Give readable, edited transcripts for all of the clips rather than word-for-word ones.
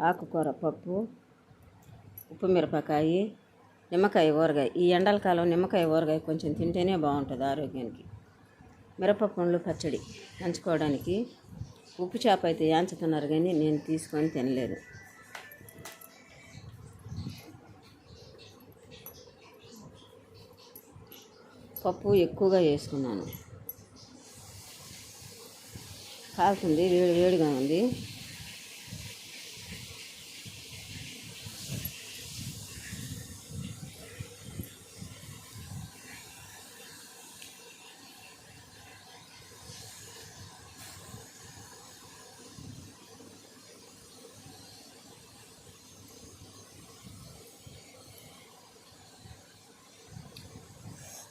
ఆకుకూర పప్పు, ఉప్పు మిరపకాయ, నిమ్మకాయ ఊరగాయ. ఈ ఎండాకాలం నిమ్మకాయ ఊరగాయ కొంచెం తింటేనే బాగుంటుంది ఆరోగ్యానికి. మిరపపండ్లు పచ్చడి నంచుకోవడానికి. ఉప్పు చేప అయితే యాంచుతున్నారు కానీ నేను తీసుకొని తినలేదు. పప్పు ఎక్కువగా వేసుకున్నాను. కాలుతుంది, వేడిగా ఉంది.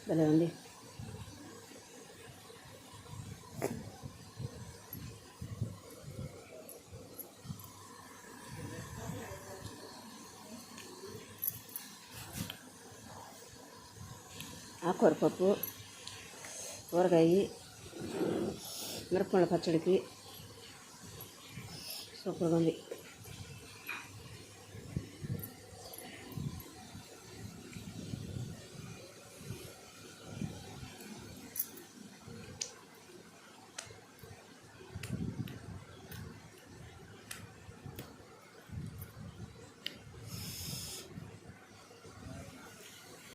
భలే ఉంది. ఆకుకూర పప్పు, ఊరగాయ, మిరపపండ్ల పచ్చడికి సూపర్గా ఉంది.